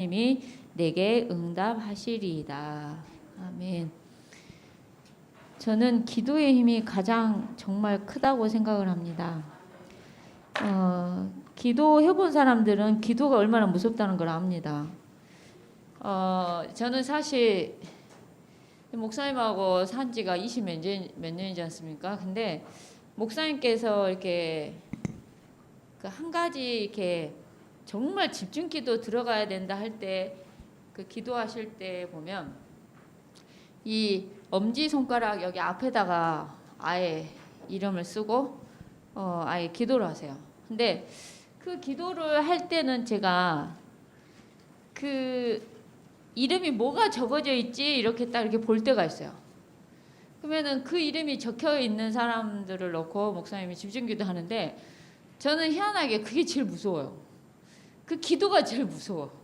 님이 내게 응답하시리이다. 아멘. 저는 기도의 힘이 가장 정말 크다고 생각을 합니다. 기도해본 사람들은 기도가 얼마나 무섭다는 걸 압니다. 저는 사실 목사님하고 산 지가 20몇 년이지 않습니까? 근데 목사님께서 이렇게 한 가지 이렇게 정말 집중기도 들어가야 된다 할 때 그 기도하실 때 보면 이 엄지 손가락 여기 앞에다가 아예 이름을 쓰고 아예 기도를 하세요. 근데 그 기도를 할 때는 제가 그 이름이 뭐가 적어져 있지 이렇게 딱 이렇게 볼 때가 있어요. 그러면은 그 이름이 적혀 있는 사람들을 놓고 목사님이 집중기도 하는데 저는 희한하게 그게 제일 무서워요. 그 기도가 제일 무서워.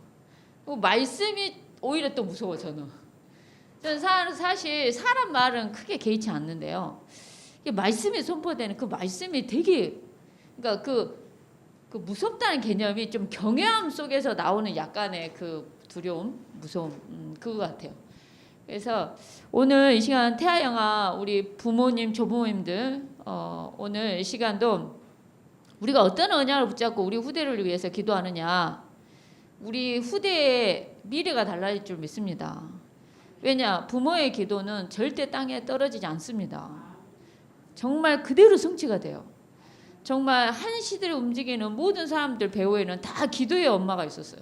말씀이 오히려 또 무서워 저는. 저는 사실 사람 말은 크게 개의치 않는데요. 말씀이 선포되는 그 말씀이 되게 그러니까 그 무섭다는 개념이 좀 경외함 속에서 나오는 약간의 그 두려움, 무서움 그거 같아요. 그래서 오늘 이 시간 태아영아 우리 부모님, 조부모님들 오늘 이 시간도 우리가 어떤 언약을 붙잡고 우리 후대를 위해서 기도하느냐. 우리 후대의 미래가 달라질 줄 믿습니다. 왜냐? 부모의 기도는 절대 땅에 떨어지지 않습니다. 정말 그대로 성취가 돼요. 정말 한 시대를 움직이는 모든 사람들 배후에는 다 기도의 엄마가 있었어요.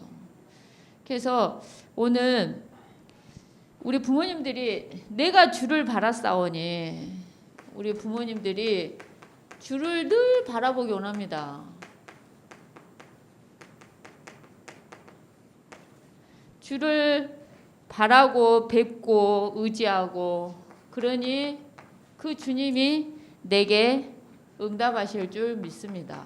그래서 오늘 우리 부모님들이 내가 주를 바라싸우니 우리 부모님들이 주를 늘 바라보기 원합니다. 주를 바라고 뵙고 의지하고 그러니 그 주님이 내게 응답하실 줄 믿습니다.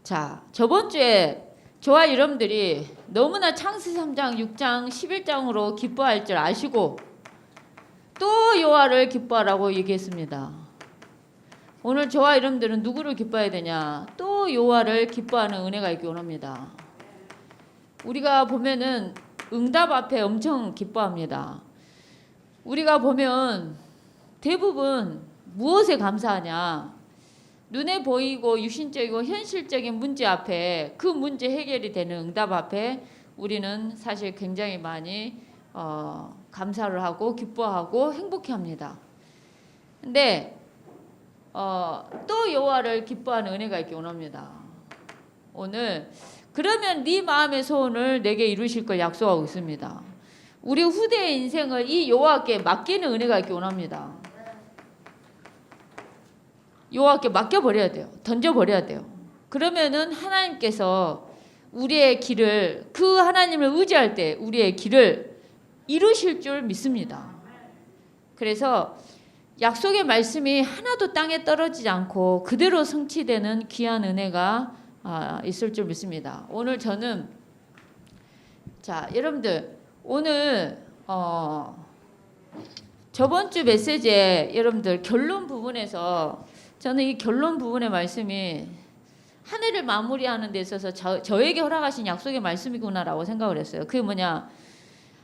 자, 저번 주에 저와 여러분들이 너무나 창세기 3장, 6장, 11장으로 기뻐할 줄 아시고 또 여호와를 기뻐하라고 얘기했습니다. 오늘 저와 여러분들은 누구를 기뻐해야 되냐? 또 여호와를 기뻐하는 은혜가 있기 원합니다. 우리가 보면은 응답 앞에 엄청 기뻐합니다. 우리가 보면 대부분 무엇에 감사하냐? 눈에 보이고 육신적이고 현실적인 문제 앞에 그 문제 해결이 되는 응답 앞에 우리는 사실 굉장히 많이 감사를 하고 기뻐하고 행복해합니다. 근데 또 여호와를 기뻐하는 은혜가 있기 원합니다. 오늘 그러면 네 마음의 소원을 내게 이루실 걸 약속하고 있습니다. 우리 후대의 인생을 이 여호와께 맡기는 은혜가 있기 원합니다. 여호와께 맡겨버려야 돼요. 던져버려야 돼요. 그러면은 하나님께서 우리의 길을 그 하나님을 의지할 때 우리의 길을 이루실 줄 믿습니다. 그래서 약속의 말씀이 하나도 땅에 떨어지지 않고 그대로 성취되는 귀한 은혜가 있을 줄 믿습니다. 오늘 저는 자 여러분들 오늘 저번 주 메시지에 여러분들 결론 부분에서 저는 이 결론 부분의 말씀이 한 해를 마무리하는 데 있어서 저에게 허락하신 약속의 말씀이구나라고 생각을 했어요. 그게 뭐냐?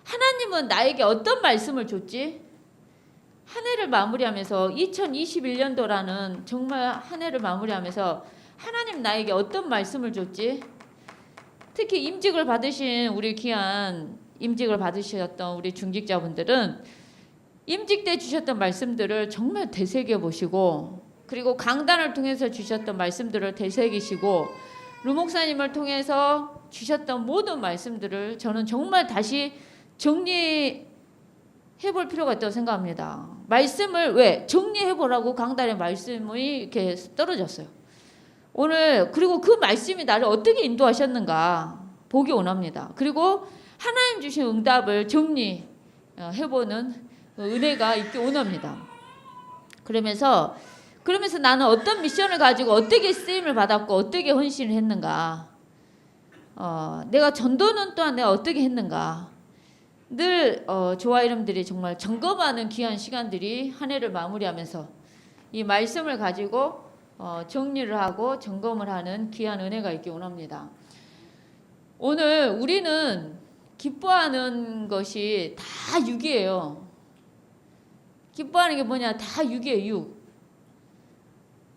하나님은 나에게 어떤 말씀을 줬지? 한 해를 마무리하면서 2021년도라는 정말 한 해를 마무리하면서 하나님 나에게 어떤 말씀을 줬지? 특히 임직을 받으신 우리 귀한 임직을 받으셨던 우리 중직자분들은 임직 때 주셨던 말씀들을 정말 되새겨 보시고 그리고 강단을 통해서 주셨던 말씀들을 되새기시고 루 목사님을 통해서 주셨던 모든 말씀들을 저는 정말 다시 정리해볼 필요가 있다고 생각합니다. 말씀을 왜 정리해보라고 강단의 말씀이 이렇게 떨어졌어요. 오늘 그리고 그 말씀이 나를 어떻게 인도하셨는가 보기 원합니다. 그리고 하나님 주신 응답을 정리해보는 은혜가 있기 원합니다. 그러면서 나는 어떤 미션을 가지고 어떻게 쓰임을 받았고 어떻게 헌신을 했는가 내가 전도는 또한 내가 어떻게 했는가 늘 저와 여러분들이 정말 점검하는 귀한 시간들이 한 해를 마무리하면서 이 말씀을 가지고 정리를 하고 점검을 하는 귀한 은혜가 있기 원합니다. 오늘 우리는 기뻐하는 것이 다 육이에요. 기뻐하는 게 뭐냐? 다 육이에요, 육.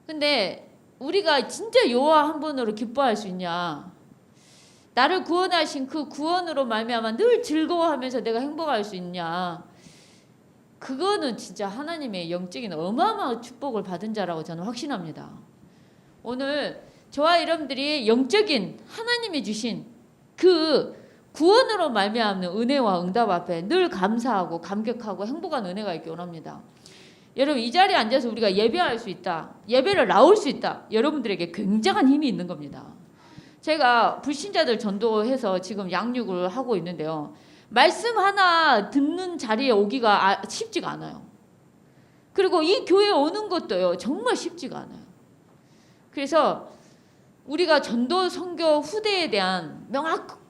근데 우리가 진짜 여호와 한 분으로 기뻐할 수 있냐? 나를 구원하신 그 구원으로 말미암아 늘 즐거워하면서 내가 행복할 수 있냐? 그거는 진짜 하나님의 영적인 어마어마한 축복을 받은 자라고 저는 확신합니다. 오늘 저와 여러분들이 영적인 하나님이 주신 그 구원으로 말미암는 은혜와 응답 앞에 늘 감사하고 감격하고 행복한 은혜가 있기 원합니다. 여러분 이 자리에 앉아서 우리가 예배할 수 있다. 예배를 나올 수 있다. 여러분들에게 굉장한 힘이 있는 겁니다. 제가 불신자들 전도해서 지금 양육을 하고 있는데요. 말씀 하나 듣는 자리에 오기가 쉽지가 않아요. 그리고 이 교회에 오는 것도요. 정말 쉽지가 않아요. 그래서 우리가 전도 선교 후대에 대한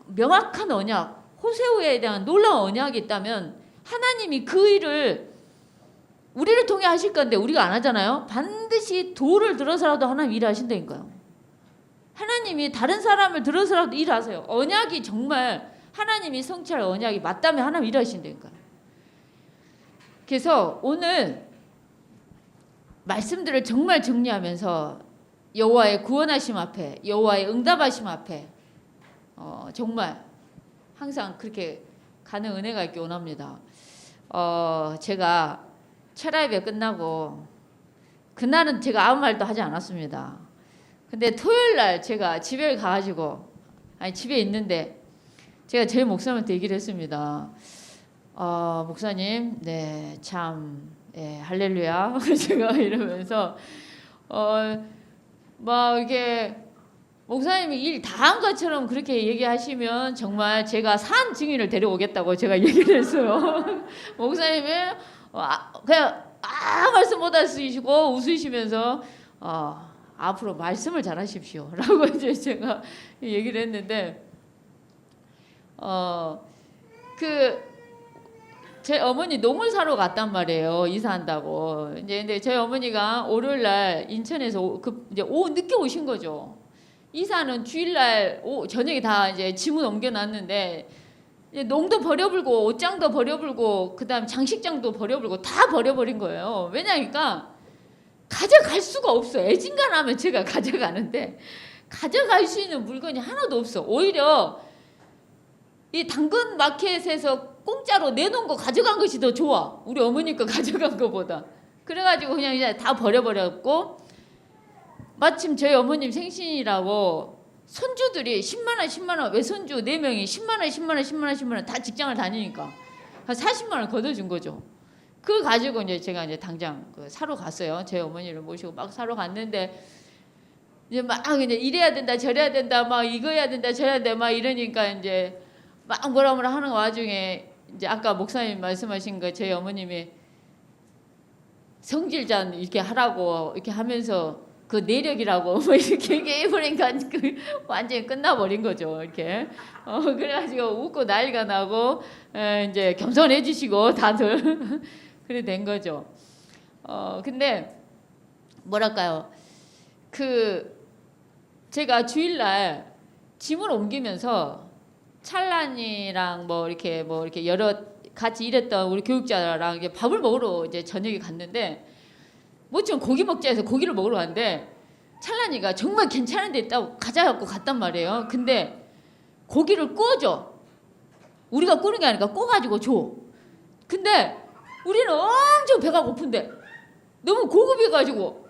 명확한 언약, 호세우에 대한 놀라운 언약이 있다면 하나님이 그 일을 우리를 통해 하실 건데 우리가 안 하잖아요. 반드시 도를 들어서라도 하나님 일하신다니까요. 하나님이 다른 사람을 들어서라도 일하세요. 언약이 정말 하나님이 성취할 언약이 맞다면 하나님 일하신다니까요. 그래서 오늘 말씀들을 정말 정리하면서 여호와의 구원하심 앞에, 여호와의 응답하심 앞에 정말 항상 그렇게 가는 은혜가 있기 원합니다. 제가 철야예배 끝나고 그날은 제가 아무 말도 하지 않았습니다. 근데 토요일 날 제가 집에 가가지고 집에 있는데 제가 제 목사님한테 얘기를 했습니다. 목사님, 네, 참, 할렐루야. 제가 이러면서 막 이게 목사님이 일 다 한 것처럼 그렇게 얘기하시면 정말 제가 산 증인을 데려오겠다고 제가 얘기를 했어요. 목사님이 그냥 말씀 못 하시고 웃으시면서 앞으로 말씀을 잘하십시오. 라고 이제 제가 얘기를 했는데 제 어머니 농을 사러 갔단 말이에요. 이사한다고. 이제 근데 제 어머니가 월요일 날 인천에서 이제 늦게 오신 거죠. 이사는 주일날 저녁에 다 이제 짐을 옮겨놨는데 이제 농도 버려불고 옷장도 버려불고 그다음 장식장도 버려불고 다 버려버린 거예요. 왜냐니까 가져갈 수가 없어. 애진간하면 제가 가져가는데 가져갈 수 있는 물건이 하나도 없어. 오히려 이 당근 마켓에서 공짜로 내놓은 거 가져간 것이 더 좋아. 우리 어머니 거 가져간 거보다. 그래가지고 그냥 이제 다 버려버렸고 마침 저희 어머님 생신이라고 손주들이 10만 원, 10만 원, 외손주 4명이 10만 원, 10만 원, 10만 원, 10만 원 다 직장을 다니니까 한 40만 원 걷어준 거죠. 그걸 가지고 이제 제가 이제 당장 사러 갔어요. 제 어머니를 모시고 막 사러 갔는데 이제 막 이제 이래야 된다, 저래야 된다, 막 이거 해야 된다, 저래야 된다, 막 이러니까 이제 막 뭐라 하는 와중에 이제 아까 목사님 말씀하신 거 제 어머님이 성질잔 이렇게 하라고 이렇게 하면서 그 내력이라고 뭐 이렇게 얘기해버리니까 완전히 끝나버린 거죠. 이렇게 그래가지고 웃고 난리가 나고 이제 겸손해지시고 다들 그래 된 거죠. 근데 뭐랄까요? 제가 주일날 짐을 옮기면서 찰란이랑 뭐 이렇게 여러 같이 일했던 우리 교육자랑 이제 밥을 먹으러 이제 저녁에 갔는데 뭐좀 고기 먹자 해서 고기를 먹으러 갔는데 찰란이가 정말 괜찮은 데 있다고 가자고 갔단 말이에요. 근데 고기를 구워줘. 우리가 구는 게 아니라 구워가지고 줘. 근데 우리는 엄청 배가 고픈데 너무 고급해가지고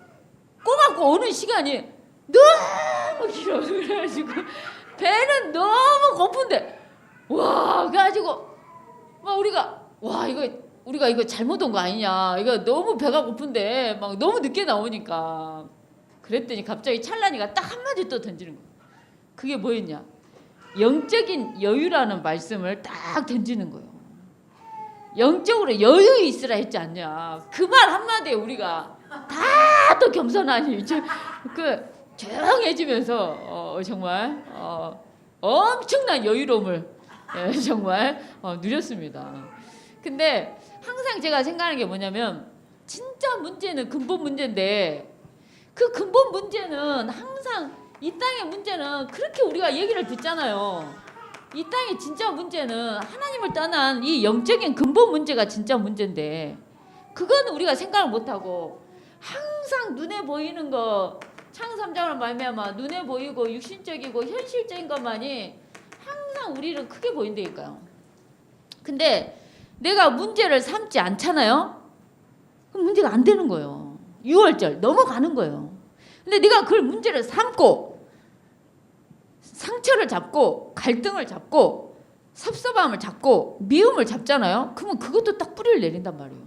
구워갖고 오는 시간이 너무 길어. 그래가지고 배는 너무 고픈데 와 그래가지고 막 우리가 이거 잘못 온 거 아니냐. 이거 너무 배가 고픈데 막 너무 늦게 나오니까 그랬더니 갑자기 찰란이가 딱 한마디 또 던지는 거야. 그게 뭐였냐. 영적인 여유라는 말씀을 딱 던지는 거예요. 영적으로 여유 있으라 했지 않냐. 그 말 한마디에 우리가 다 또 겸손하니 조용해지면서 정말 엄청난 여유로움을 정말 누렸습니다. 근데 항상 제가 생각하는 게 뭐냐면 진짜 문제는 근본 문제인데 그 근본 문제는 항상 이 땅의 문제는 그렇게 우리가 얘기를 듣잖아요. 이 땅의 진짜 문제는 하나님을 떠난 이 영적인 근본 문제가 진짜 문제인데 그거는 우리가 생각을 못하고 항상 눈에 보이는 거 창세기 3장을 말미암아 눈에 보이고 육신적이고 현실적인 것만이 항상 우리를 크게 보인다니까요. 근데 내가 문제를 삼지 않잖아요. 그럼 문제가 안 되는 거예요. 6월절 넘어가는 거예요. 근데 네가 그걸 문제를 삼고 상처를 잡고 갈등을 잡고 섭섭함을 잡고 미움을 잡잖아요. 그러면 그것도 딱 뿌리를 내린단 말이에요.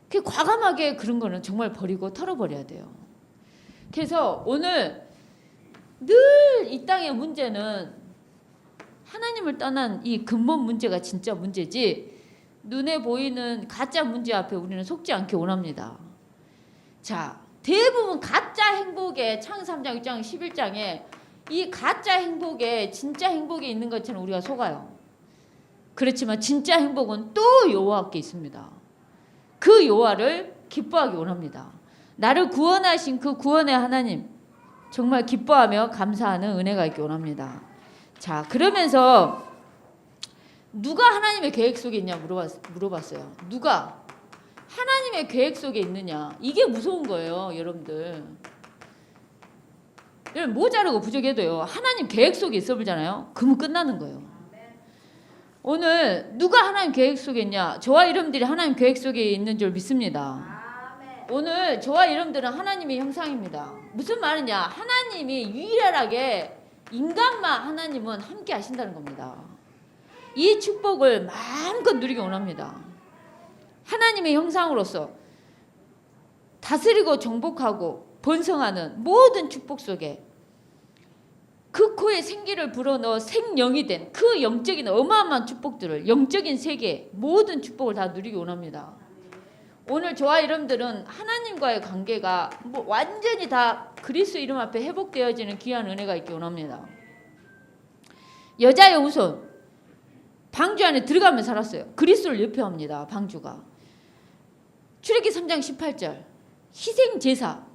그 과감하게 그런 거는 정말 버리고 털어버려야 돼요. 그래서 오늘 늘 이 땅의 문제는 하나님을 떠난 이 근본 문제가 진짜 문제지 눈에 보이는 가짜 문제 앞에 우리는 속지 않기 원합니다. 자, 대부분 가짜 행복에 창세기 3장, 6장, 11장에 이 가짜 행복에 진짜 행복이 있는 것처럼 우리가 속아요. 그렇지만 진짜 행복은 또 여호와께 있습니다. 그 여호와를 기뻐하기 원합니다. 나를 구원하신 그 구원의 하나님 정말 기뻐하며 감사하는 은혜가 있기 원합니다. 자, 그러면서 누가 하나님의 계획 속에 있냐 물어봤어요. 누가 하나님의 계획 속에 있느냐. 이게 무서운 거예요, 여러분들. 여러분 모자르고 부족해도요. 하나님 계획 속에 있어 보잖아요. 그러면 끝나는 거예요. 오늘 누가 하나님 계획 속에 있냐. 저와 여러분들이 하나님 계획 속에 있는 줄 믿습니다. 오늘 저와 여러분들은 하나님의 형상입니다. 무슨 말이냐. 하나님이 유일하게 인간만 하나님은 함께 하신다는 겁니다. 이 축복을 마음껏 누리기 원합니다. 하나님의 형상으로서 다스리고 정복하고 번성하는 모든 축복 속에 그 코에 생기를 불어넣어 생명이 된 그 영적인 어마어마한 축복들을 영적인 세계 모든 축복을 다 누리기 원합니다. 오늘 저와 여러분들은 하나님과의 관계가 완전히 다 그리스도 이름 앞에 회복되어지는 귀한 은혜가 있기 원합니다. 여자의 우선 방주 안에 들어가면 살았어요. 그리스도를 예표합니다. 방주가. 출애굽기 3장 18절 희생제사.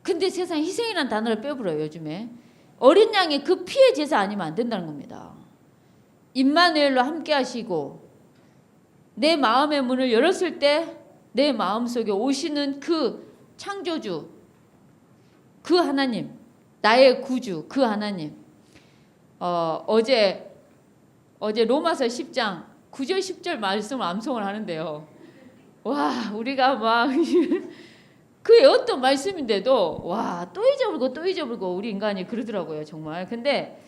근데 세상에 희생이라는 단어를 빼버려요. 요즘에. 어린 양의 그 피의 제사 아니면 안 된다는 겁니다. 임마누엘로 함께 하시고 내 마음의 문을 열었을 때 내 마음속에 오시는 그 창조주 그 하나님 나의 구주 그 하나님 어제 로마서 10장 9절 10절 말씀을 암송을 하는데요. 와 우리가 막 그 어떤 말씀인데도 와 또 잊어버리고 우리 인간이 그러더라고요. 정말. 근데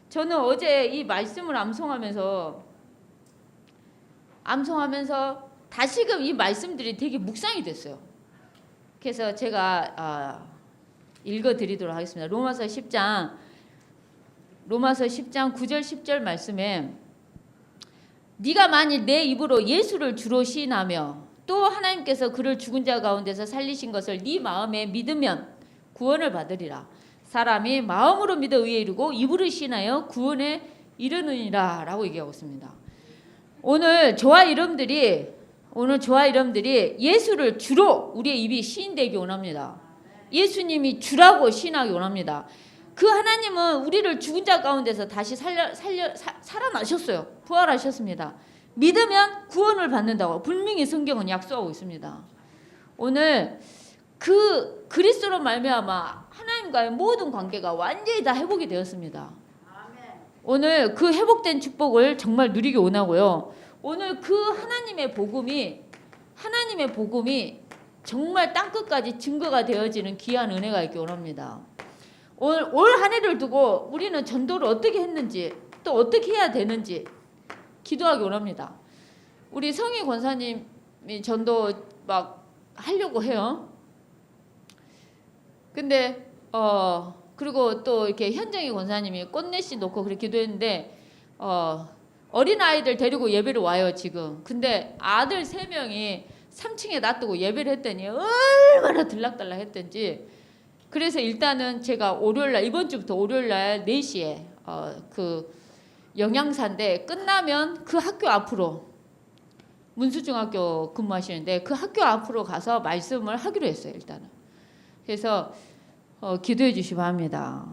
저는 어제 이 말씀을 암송하면서 다시금 이 말씀들이 되게 묵상이 됐어요. 그래서 제가 읽어드리도록 하겠습니다. 로마서 10장 9절 10절 말씀에 네가 만일 내 입으로 예수를 주로 시인하며 또 하나님께서 그를 죽은 자 가운데서 살리신 것을 네 마음에 믿으면 구원을 받으리라. 사람이 마음으로 믿어 의에 이르고 입으로 시인하여 구원에 이르느니라 라고 얘기하고 있습니다. 오늘 저와 여러분들이 예수를 주로 우리의 입이 시인되기 원합니다. 예수님이 주라고 시인하기 원합니다. 그 하나님은 우리를 죽은 자 가운데서 다시 살아나셨어요. 부활하셨습니다. 믿으면 구원을 받는다고 분명히 성경은 약속하고 있습니다. 오늘 그 그리스도로 말미암아 하나님과의 모든 관계가 완전히 다 회복이 되었습니다. 오늘 그 회복된 축복을 정말 누리기 원하고요. 오늘 그 하나님의 복음이 정말 땅끝까지 증거가 되어지는 귀한 은혜가 있기 원합니다. 올 한 해를 두고 우리는 전도를 어떻게 했는지 또 어떻게 해야 되는지 기도하기 원합니다. 우리 성희 권사님이 전도 막 하려고 해요. 근데 그리고 또 이렇게 현정희 권사님이 꽃내씨 놓고 그렇게 기도했는데 어린 아이들 데리고 예배를 와요 지금. 근데 아들 3명이 3층에 놔두고 예배를 했더니 얼마나 들락달락 했던지. 그래서 일단은 제가 이번 주부터 월요일날 4시에 그 영양사인데 끝나면 그 학교 앞으로 문수중학교 근무하시는데 그 학교 앞으로 가서 말씀을 하기로 했어요. 일단은. 그래서 기도해 주시기 바랍니다.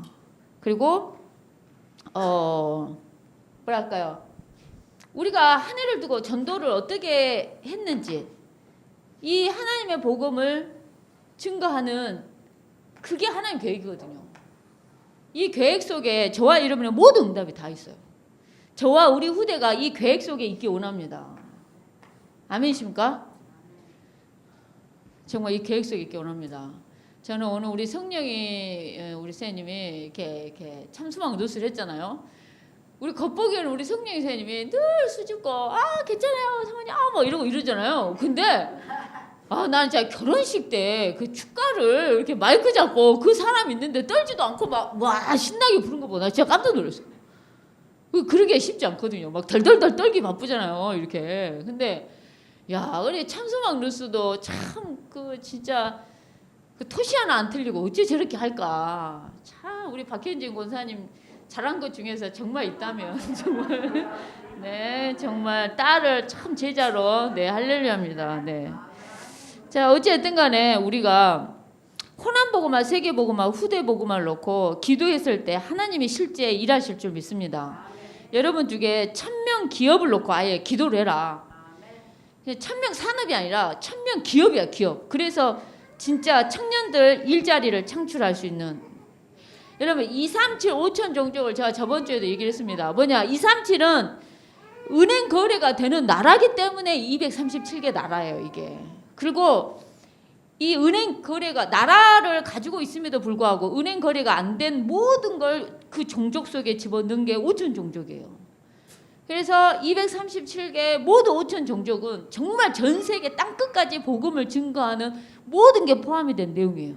그리고 뭐랄까요? 우리가 한 해를 두고 전도를 어떻게 했는지 이 하나님의 복음을 증거하는 그게 하나님 계획이거든요. 이 계획 속에 저와 여러분의 모든 응답이 다 있어요. 저와 우리 후대가 이 계획 속에 있기 원합니다. 아멘이십니까? 정말 이 계획 속에 있기 원합니다. 저는 오늘 우리 성령이 우리 선생님이 이렇게 참수막 뉴스를 했잖아요. 우리 겉보기에는 우리 성령이 선생님이 늘 수줍고 괜찮아요 사모님 뭐 이러잖아요. 근데 나는 진짜 결혼식 때 그 축가를 이렇게 마이크 잡고 그 사람 있는데 떨지도 않고 막 신나게 부른 거 보다 진짜 깜짝 놀랐어요. 그러기 쉽지 않거든요. 막 덜덜덜 떨기 바쁘잖아요. 이렇게. 근데 우리 참수막 뉴스도 참 진짜 그 토시 하나 안 틀리고 어째 저렇게 할까. 참 우리 박현진 권사님 잘한 것 중에서 정말 있다면 정말 네 정말 딸을 참 제자로 할렐루야입니다. 네. 자 어찌됐든 간에 우리가 호남 복음화 세계 복음화 후대 복음화를 놓고 기도했을 때 하나님이 실제 일하실 줄 믿습니다. 여러분 중에 1000명 기업을 놓고 아예 기도를 해라. 1000명 산업이 아니라 1000명 기업이야 기업. 그래서 진짜 청년들 일자리를 창출할 수 있는 여러분 237 5천 종족을 제가 저번 주에도 얘기를 했습니다. 뭐냐 237은 은행 거래가 되는 나라기 때문에 237개 나라예요 이게. 그리고 이 은행 거래가 나라를 가지고 있음에도 불구하고 은행 거래가 안 된 모든 걸 그 종족 속에 집어넣은 게 5천 종족이에요. 그래서 237개 모두 5천 종족은 정말 전 세계 땅끝까지 복음을 증거하는 모든 게 포함이 된 내용이에요.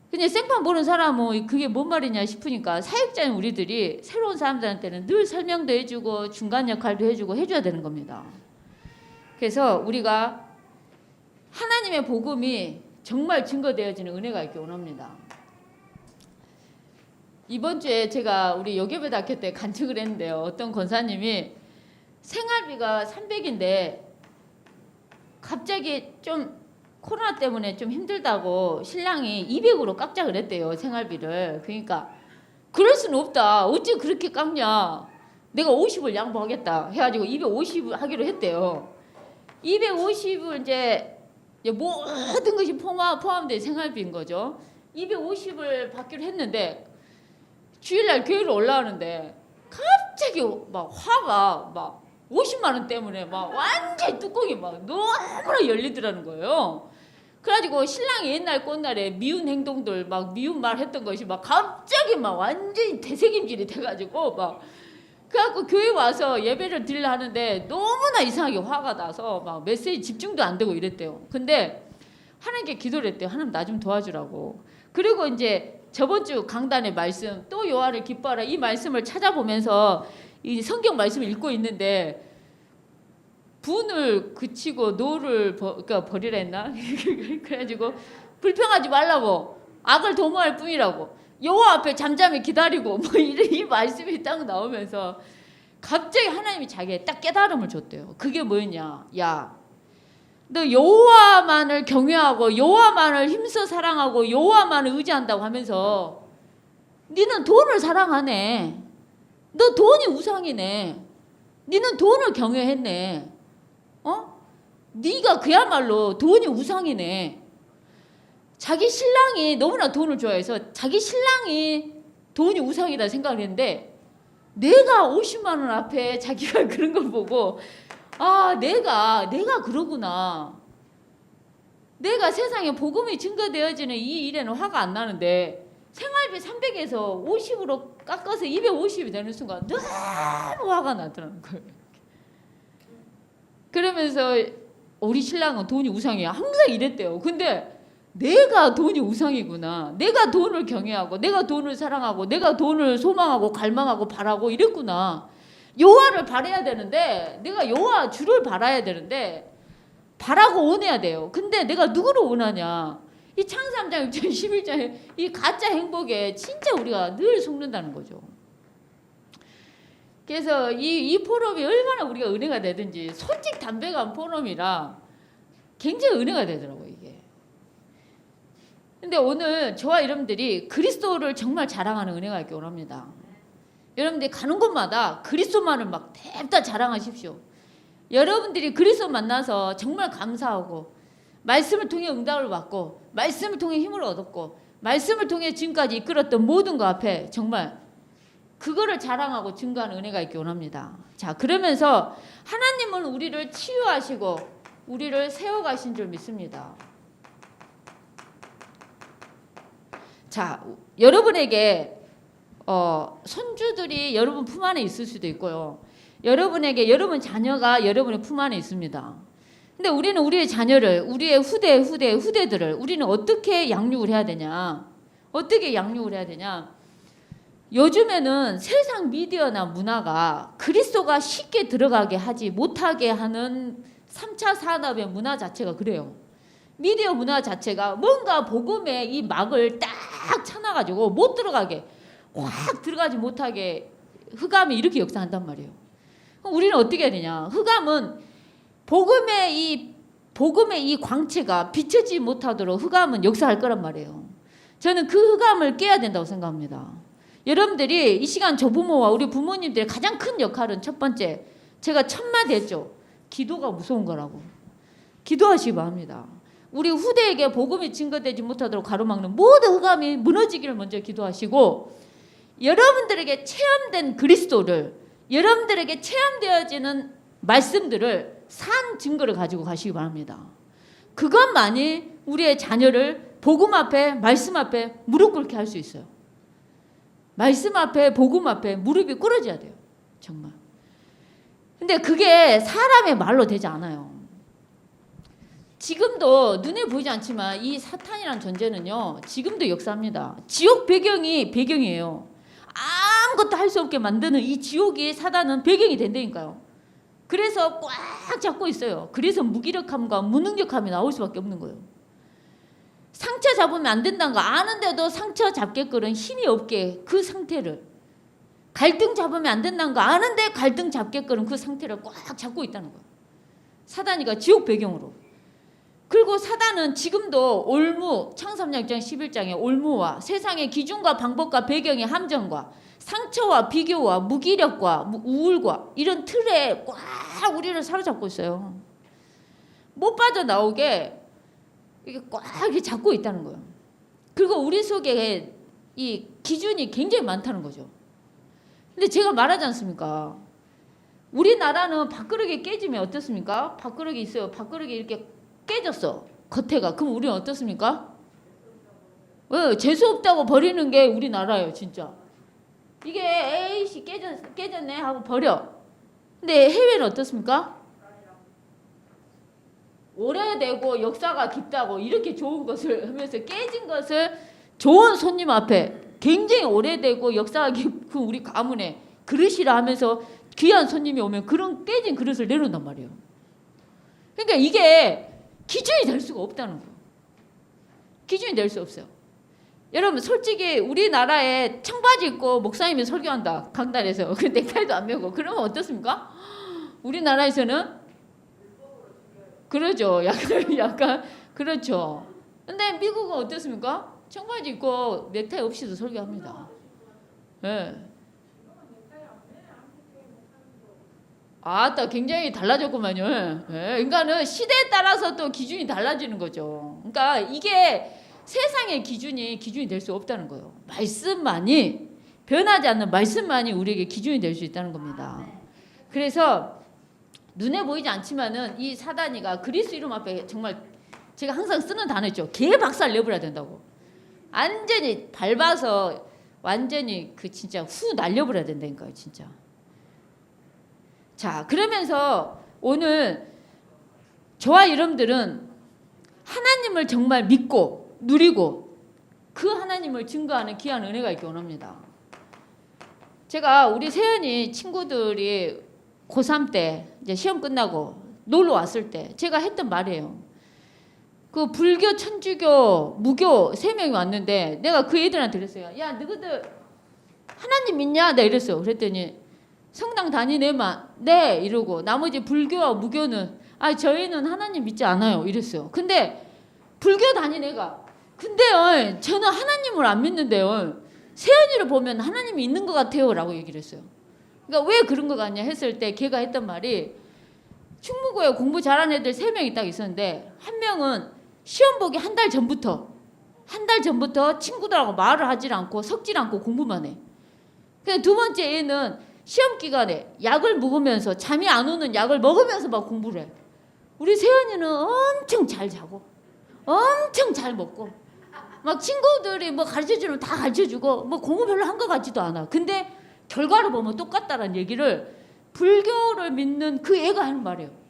근데 생판 보는 사람은 그게 뭔 말이냐 싶으니까 사역자인 우리들이 새로운 사람들한테는 늘 설명도 해주고 중간 역할도 해주고 해줘야 되는 겁니다. 그래서 우리가 하나님의 복음이 정말 증거되어지는 은혜가 있길 원합니다. 이번 주에 제가 우리 여교배대학교 때 간증을 했는데요. 어떤 권사님이 생활비가 300인데 갑자기 좀 코로나 때문에 좀 힘들다고 신랑이 200으로 깎자 그랬대요. 생활비를. 그러니까 그럴 수는 없다. 어찌 그렇게 깎냐. 내가 50을 양보하겠다 해가지고 250 하기로 했대요. 250을 이제 모든 것이 포함된 생활비인 거죠. 250을 받기로 했는데 주일날 교회로 올라오는데 갑자기 막 화가 막 50만 원 때문에 막 완전히 뚜껑이 막 너무나 열리더라는 거예요. 그래가지고 신랑이 옛날 꽃날에 미운 행동들 막 미운 말 했던 것이 막 갑자기 막 완전히 되새김질이 돼가지고 막 그래갖고 교회 와서 예배를 드리려 하는데 너무나 이상하게 화가 나서 막 메시지 집중도 안 되고 이랬대요. 근데 하나님께 기도를 했대요. 하나님 나 좀 도와주라고. 그리고 이제 저번 주 강단의 말씀 또 여호와를 기뻐하라 이 말씀을 찾아보면서 이 성경 말씀을 읽고 있는데 분을 그치고 노를 버리라 했나? 그래가지고 불평하지 말라고 악을 도모할 뿐이라고 여호와 앞에 잠잠히 기다리고 뭐 이 말씀이 딱 나오면서 갑자기 하나님이 자기의 딱 깨달음을 줬대요. 그게 뭐였냐? 야, 너 여호와만을 경외하고 여호와만을 힘써 사랑하고 여호와만을 의지한다고 하면서 너는 돈을 사랑하네. 너 돈이 우상이네. 너는 돈을 경외했네. 네가 그야말로 돈이 우상이네. 자기 신랑이 너무나 돈을 좋아해서 자기 신랑이 돈이 우상이다 생각을 했는데 내가 50만 원 앞에 자기가 그런 걸 보고 내가 그러구나. 내가 세상에 복음이 증거되어지는 이 일에는 화가 안 나는데 생활비 300에서 50으로 깎아서 250이 되는 순간 너무 화가 나더라는 거예요. 그러면서 우리 신랑은 돈이 우상이야. 항상 이랬대요. 근데 내가 돈이 우상이구나. 내가 돈을 경외하고 내가 돈을 사랑하고 내가 돈을 소망하고 갈망하고 바라고 이랬구나. 여호와를 바라야 되는데 내가 여호와 주를 바라야 되는데 바라고 원해야 돼요. 근데 내가 누구를 원하냐. 이 창세 3장 6장 11장에 이 가짜 행복에 진짜 우리가 늘 속는다는 거죠. 그래서 이 포럼이 얼마나 우리가 은혜가 되든지 솔직 담백한 포럼이라 굉장히 은혜가 되더라고요, 이게. 근데 오늘 저와 여러분들이 그리스도를 정말 자랑하는 은혜가 있기 원합니다. 여러분들이 가는 곳마다 그리스도만을 막 냅다 자랑하십시오. 여러분들이 그리스도 만나서 정말 감사하고 말씀을 통해 응답을 받고 말씀을 통해 힘을 얻었고 말씀을 통해 지금까지 이끌었던 모든 것 앞에 정말 그거를 자랑하고 증거하는 은혜가 있기 원합니다. 자, 그러면서 하나님은 우리를 치유하시고 우리를 세워가신 줄 믿습니다. 자, 여러분에게 손주들이 여러분 품 안에 있을 수도 있고요. 여러분 자녀가 여러분의 품 안에 있습니다. 근데 우리는 우리의 자녀를, 우리의 후대들을 우리는 어떻게 양육을 해야 되냐? 어떻게 양육을 해야 되냐? 요즘에는 세상 미디어나 문화가 그리스도가 쉽게 들어가게 하지 못하게 하는 3차 산업의 문화 자체가 그래요. 미디어 문화 자체가 뭔가 복음의 이 막을 딱 쳐놔가지고 못 들어가게 확 들어가지 못하게 흑암이 이렇게 역사한단 말이에요. 그럼 우리는 어떻게 해야 되냐? 흑암은 복음의 이 광채가 비춰지지 못하도록 흑암은 역사할 거란 말이에요. 저는 그 흑암을 깨야 된다고 생각합니다. 여러분들이 이 시간 조부모와 우리 부모님들의 가장 큰 역할은 첫 번째, 제가 천마디 했죠. 기도가 무서운 거라고. 기도하시기 바랍니다. 우리 후대에게 복음이 증거되지 못하도록 가로막는 모든 흑암이 무너지기를 먼저 기도하시고, 여러분들에게 체험된 그리스도를, 여러분들에게 체험되어지는 말씀들을 산 증거를 가지고 가시기 바랍니다. 그것만이 우리의 자녀를 복음 앞에, 말씀 앞에 무릎 꿇게 할 수 있어요. 말씀 앞에, 복음 앞에 무릎이 꿇어져야 돼요. 정말. 근데 그게 사람의 말로 되지 않아요. 지금도 눈에 보이지 않지만 이 사탄이라는 존재는요, 지금도 역사합니다. 지옥 배경이에요. 아무것도 할 수 없게 만드는 이 지옥이 사단은 배경이 된다니까요. 그래서 꽉 잡고 있어요. 그래서 무기력함과 무능력함이 나올 수밖에 없는 거예요. 상처 잡으면 안 된다는 거 아는데도 상처 잡게끔 힘이 없게 그 상태를, 갈등 잡으면 안 된다는 거 아는데 갈등 잡게끔 그 상태를 꽉 잡고 있다는 거예요. 사단이가 지옥 배경으로. 그리고 사단은 지금도 올무, 창세기 6장 11장의 올무와 세상의 기준과 방법과 배경의 함정과 상처와 비교와 무기력과 우울과 이런 틀에 꽉 우리를 사로잡고 있어요. 못 빠져나오게 이게 꽉 이렇게 잡고 있다는 거예요. 그리고 우리 속에 이 기준이 굉장히 많다는 거죠. 근데 제가 말하지 않습니까? 우리나라는 밥그릇이 깨지면 어떻습니까? 밥그릇이 있어요. 밥그릇이 이렇게 깨졌어. 겉에가. 그럼 우리는 어떻습니까? 재수 없다고 버리는 게 우리나라예요. 진짜. 이게 에이씨 깨졌네 하고 버려. 근데 해외는 어떻습니까? 오래되고 역사가 깊다고 이렇게 좋은 것을 하면서 깨진 것을 좋은 손님 앞에 굉장히 오래되고 역사가 깊은 우리 가문에 그릇이라 하면서 귀한 손님이 오면 그런 깨진 그릇을 내놓는단 말이에요. 그러니까 이게 기준이 될 수가 없다는 거예요. 기준이 될 수 없어요. 여러분 솔직히 우리나라에 청바지 입고 목사님이 설교한다 강단에서 그 넥타이도 안 메고 그러면 어떻습니까? 우리나라에서는 그러죠. 약간 그렇죠. 근데 미국은 어떻습니까? 청바지 입고 넥타이 없이도 설교합니다. 예. 아따 굉장히 달라졌구만요. 예. 그러니까는 시대에 따라서 또 기준이 달라지는 거죠. 그러니까 이게 세상의 기준이 될 수 없다는 거예요. 말씀만이 변하지 않는 말씀만이 우리에게 기준이 될 수 있다는 겁니다. 그래서 눈에 보이지 않지만은 이 사단이가 그리스도 이름 앞에 정말 제가 항상 쓰는 단어 있죠. 개 박살 내버려야 된다고. 완전히 밟아서 완전히 그 진짜 후 날려버려야 된다니까요. 진짜. 자, 그러면서 오늘 저와 여러분들은 하나님을 정말 믿고 누리고 그 하나님을 증거하는 귀한 은혜가 있기 원합니다. 제가 우리 세연이 친구들이 고3 때 이제 시험 끝나고 놀러 왔을 때 제가 했던 말이에요. 그 불교, 천주교, 무교 3명이 왔는데 내가 그 애들한테 그랬어요. 야, 너희들 하나님 믿냐? 내가 이랬어요. 그랬더니 성당 다니네만 네 이러고 나머지 불교와 무교는 저희는 하나님 믿지 않아요 이랬어요. 근데 불교 다니네가 근데요 저는 하나님을 안 믿는데요 세연이를 보면 하나님이 있는 것 같아요 라고 얘기를 했어요. 그러니까 왜 그런 것 같냐 했을 때 걔가 했던 말이 충무고에 공부 잘하는 애들 3명이 딱 있었는데 한 명은 시험 보기 한 달 전부터 친구들하고 말을 하질 않고 섞질 않고 공부만 해. 근데 두 번째 애는 시험 기간에 약을 먹으면서 잠이 안 오는 약을 먹으면서 막 공부를 해. 우리 세연이는 엄청 잘 자고 엄청 잘 먹고 막 친구들이 뭐 가르쳐주면 다 가르쳐주고 뭐 공부 별로 한 것 같지도 않아. 근데 결과를 보면 똑같다라는 얘기를 불교를 믿는 그 애가 하는 말이에요.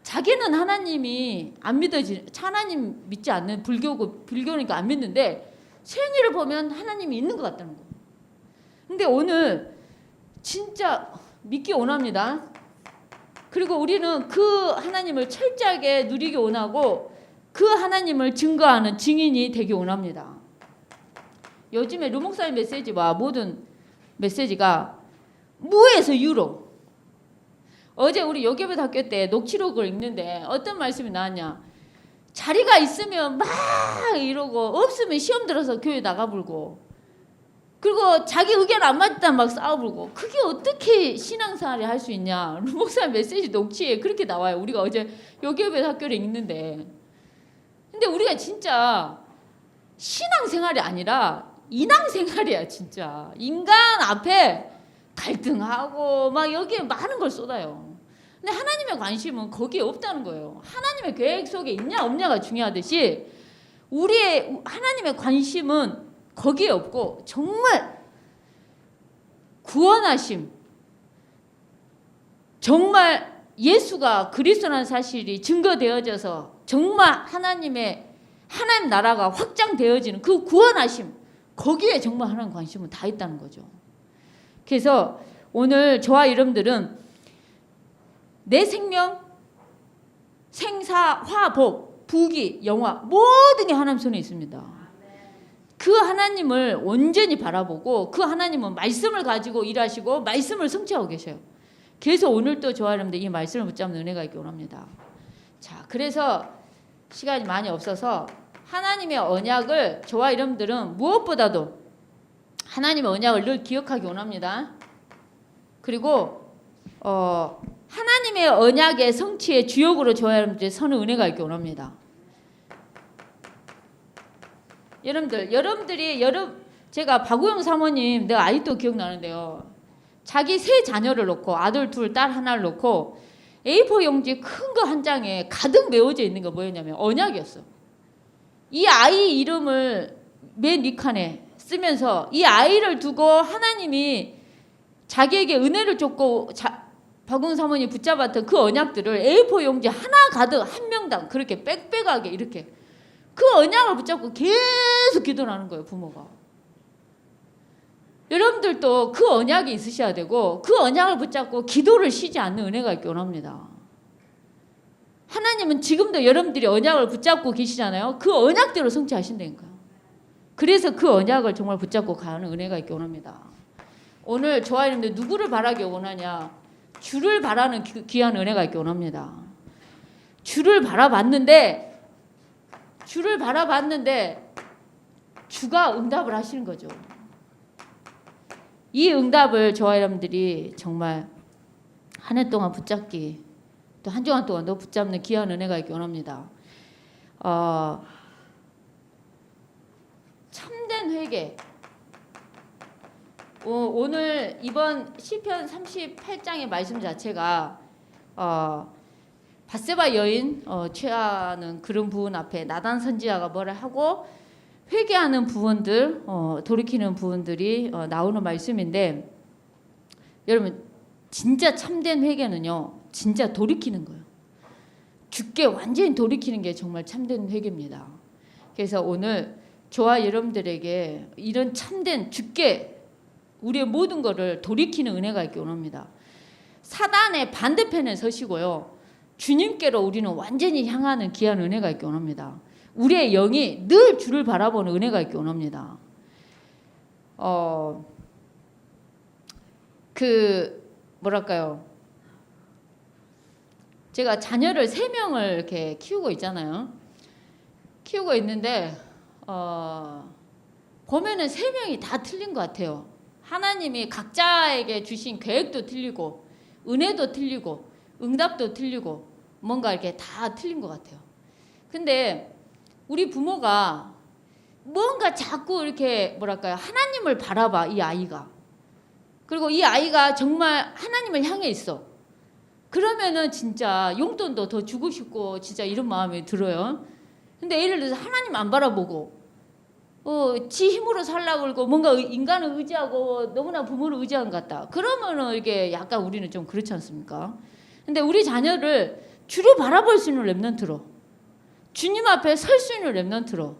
자기는 하나님이 안 하나님 믿지 않는 불교니까 안 믿는데 세연이를 보면 하나님이 있는 것 같다는 거예요. 근데 오늘 진짜 믿기 원합니다. 그리고 우리는 그 하나님을 철저하게 누리기 원하고 그 하나님을 증거하는 증인이 되기 원합니다. 요즘에 루 목사의 메시지와 모든 메시지가 무에서 유로. 어제 우리 요괴배학교 때 녹취록을 읽는데 어떤 말씀이 나왔냐. 자리가 있으면 막 이러고 없으면 시험 들어서 교회 나가불고 그리고 자기 의견 안 맞다 막 싸워불고 그게 어떻게 신앙생활을 할 수 있냐. 루 목사 메시지 녹취에 그렇게 나와요. 우리가 어제 요괴배학교를 읽는데 근데 우리가 진짜 신앙생활이 아니라 인왕생활이야 진짜. 인간 앞에 갈등하고 막 여기에 많은 걸 쏟아요. 근데 하나님의 관심은 거기에 없다는 거예요. 하나님의 계획 속에 있냐 없냐가 중요하듯이 우리의 하나님의 관심은 거기에 없고 정말 구원하심 정말 예수가 그리스도라는 사실이 증거되어져서 정말 하나님 나라가 확장되어지는 그 구원하심 거기에 정말 하나님 관심은 다 있다는 거죠. 그래서 오늘 저와 여러분들은 내 생명, 생사, 화복, 부귀, 영화 모든 게 하나님 손에 있습니다. 그 하나님을 온전히 바라보고 그 하나님은 말씀을 가지고 일하시고 말씀을 성취하고 계셔요. 그래서 오늘 또 저와 여러분들 이 말씀을 붙잡는 은혜가 있기 원합니다. 자, 그래서 시간이 많이 없어서 하나님의 언약을 저와 여러분들은 무엇보다도 하나님의 언약을 늘 기억하기 원합니다. 그리고 하나님의 언약의 성취의 주역으로 저와 여러분들이 서는 은혜가 있기 원합니다. 여러분들이 제가 박우영 사모님 내가 아직도 기억나는데요. 자기 3 자녀를 놓고 아들 2, 딸 1를 놓고 A4 용지 큰 거 한 장에 가득 메워져 있는 거 뭐였냐면 언약이었어. 이 아이 이름을 맨 윗칸에 쓰면서 이 아이를 두고 하나님이 자기에게 은혜를 줬고 박웅 사모님이 붙잡았던 그 언약들을 A4 용지 하나 가득 한 명당 그렇게 빽빽하게 이렇게 그 언약을 붙잡고 계속 기도를 하는 거예요. 부모가. 여러분들도 그 언약이 있으셔야 되고 그 언약을 붙잡고 기도를 쉬지 않는 은혜가 있기 원합니다. 하나님은 지금도 여러분들이 언약을 붙잡고 계시잖아요. 그 언약대로 성취하신다니까요. 그래서 그 언약을 정말 붙잡고 가는 은혜가 있기 원합니다. 오늘 저와 여러분들 누구를 바라기 원하냐. 주를 바라는 귀한 은혜가 있기 원합니다. 주를 바라봤는데 주가 응답을 하시는 거죠. 이 응답을 저와 여러분들이 정말 한 해 동안 붙잡기 또 한 주간 동안 더 붙잡는 귀한 은혜가 있기 원합니다. 참된 회개. 오늘 이번 시편 38장의 말씀 자체가 밧세바 여인 취하는 그런 부분 앞에 나단 선지자가 뭐라 하고 회개하는 부분들 돌이키는 부분들이 나오는 말씀인데 여러분 진짜 참된 회개는요 진짜 돌이키는 거예요. 죽게 완전히 돌이키는 게 정말 참된 회개입니다. 그래서 오늘 저와 여러분들에게 이런 참된 죽게 우리의 모든 것을 돌이키는 은혜가 있기 원합니다. 사단의 반대편에 서시고요. 주님께로 우리는 완전히 향하는 귀한 은혜가 있기 원합니다. 우리의 영이 늘 주를 바라보는 은혜가 있기 원합니다. 뭐랄까요? 제가 자녀를 3명을 이렇게 키우고 있잖아요. 키우고 있는데 보면은 3명이 다 틀린 것 같아요. 하나님이 각자에게 주신 계획도 틀리고 은혜도 틀리고 응답도 틀리고 뭔가 이렇게 다 틀린 것 같아요. 근데 우리 부모가 뭔가 자꾸 이렇게 뭐랄까요? 하나님을 바라봐, 이 아이가. 그리고 이 아이가 정말 하나님을 향해 있어. 그러면은 진짜 용돈도 더 주고 싶고 진짜 이런 마음이 들어요. 근데 예를 들어서 하나님 안 바라보고 지 힘으로 살라고 그러고 뭔가 인간을 의지하고 너무나 부모를 의지한 것 같다. 그러면은 이게 약간 우리는 좀 그렇지 않습니까? 근데 우리 자녀를 주로 바라볼 수 있는 렘넌트로, 주님 앞에 설 수 있는 렘넌트로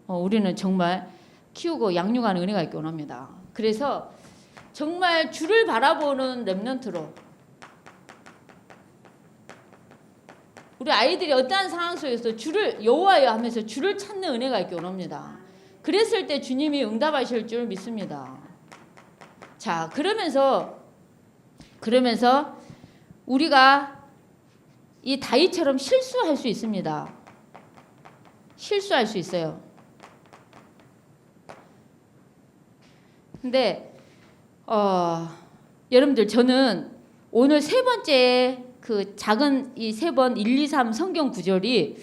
우리는 정말 키우고 양육하는 은혜가 있기 원합니다. 그래서 정말 주를 바라보는 렘넌트로 우리 아이들이 어떠한 상황 속에서 주를 여호와여 하면서 주를 찾는 은혜가 있기 원합니다. 그랬을 때 주님이 응답하실 줄 믿습니다. 자, 그러면서 우리가 이 다윗처럼 실수할 수 있습니다. 실수할 수 있어요. 근데 여러분들 저는 오늘 3번째 그 작은 이 3번 1, 2, 3 성경 구절이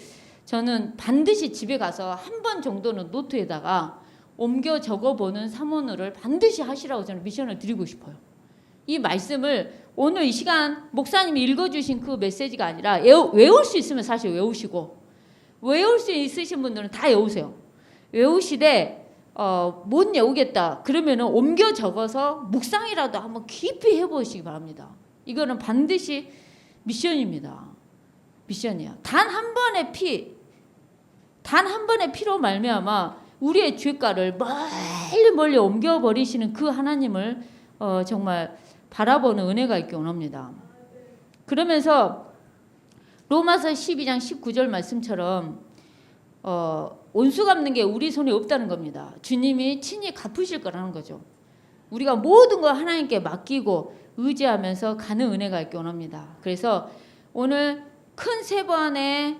저는 반드시 집에 가서 한 번 정도는 노트에다가 옮겨 적어보는 사모를 반드시 하시라고 저는 미션을 드리고 싶어요. 이 말씀을 오늘 이 시간 목사님이 읽어주신 그 메시지가 아니라 외울 수 있으면 사실 외우시고 외울 수 있으신 분들은 다 외우세요. 외우시되 못 외우겠다 그러면은 옮겨 적어서 묵상이라도 한번 깊이 해보시기 바랍니다. 이거는 반드시 미션입니다. 미션이야. 단 한 번의 피로 말미암아 우리의 죄가를 멀리 옮겨버리시는 그 하나님을 정말 바라보는 은혜가 있기 원합니다. 그러면서 로마서 12장 19절 말씀처럼 온수 갚는 게 우리 손에 없다는 겁니다. 주님이 친히 갚으실 거라는 거죠. 우리가 모든 거 하나님께 맡기고 의지하면서 가는 은혜가 있기 원합니다. 그래서 오늘 큰 3번에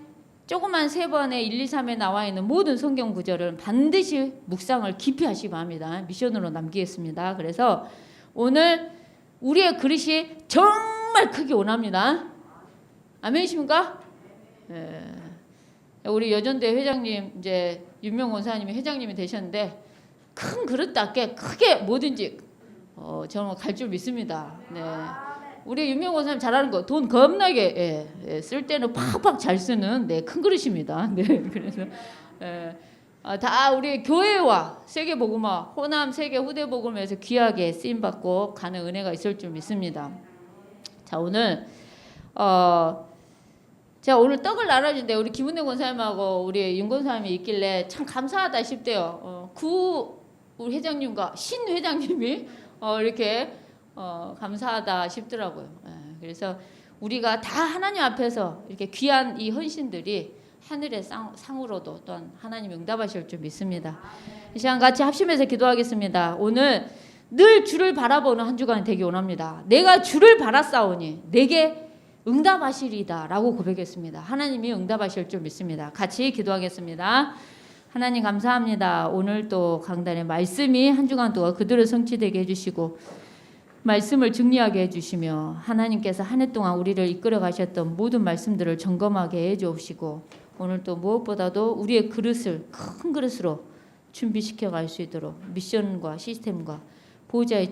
조그만 3번에 1, 2, 3에 나와 있는 모든 성경 구절을 반드시 묵상을 깊이 하시기 바랍니다. 미션으로 남기겠습니다. 그래서 오늘 우리의 그릇이 정말 크기 원합니다. 아멘이십니까? 네. 우리 여전대 회장님 이제 윤명 원사님이 회장님이 되셨는데 큰 그릇답게 크게 뭐든지 저는 갈 줄 믿습니다. 네. 우리 윤명 원사님 잘하는 거 돈 겁나게 쓸 때는 팍팍 잘 쓰는 큰 그릇입니다. 네. 그래서 다 우리 교회와 세계복음화 호남 세계 후대복음에서 귀하게 쓰임 받고 가는 은혜가 있을 줄 믿습니다. 자, 오늘 제가 오늘 떡을 나눠주는데 우리 김은혜 권사님하고 우리 윤 권사님이 있길래 참 감사하다 싶대요. 우리 회장님과 신 회장님이 이렇게 감사하다 싶더라고요. 그래서 우리가 다 하나님 앞에서 이렇게 귀한 이 헌신들이 하늘의 상으로도 또한 하나님 응답하실 줄 믿습니다. 이 시간 같이 합심해서 기도하겠습니다. 오늘 늘 주를 바라보는 한 주간이 되기 원합니다. 내가 주를 바라싸우니 내게 응답하시리다 라고 고백했습니다. 하나님이 응답하실 줄 믿습니다. 같이 기도하겠습니다. 하나님 감사합니다. 오늘 또 강단의 말씀이 한 주간 동안 그대로 성취되게 해주시고 말씀을 정리하게 해주시며 하나님께서 한 해 동안 우리를 이끌어 가셨던 모든 말씀들을 점검하게 해주시고 오늘 또 무엇보다도 우리의 그릇을 큰 그릇으로 준비시켜 갈 수 있도록 미션과 시스템과 보호자의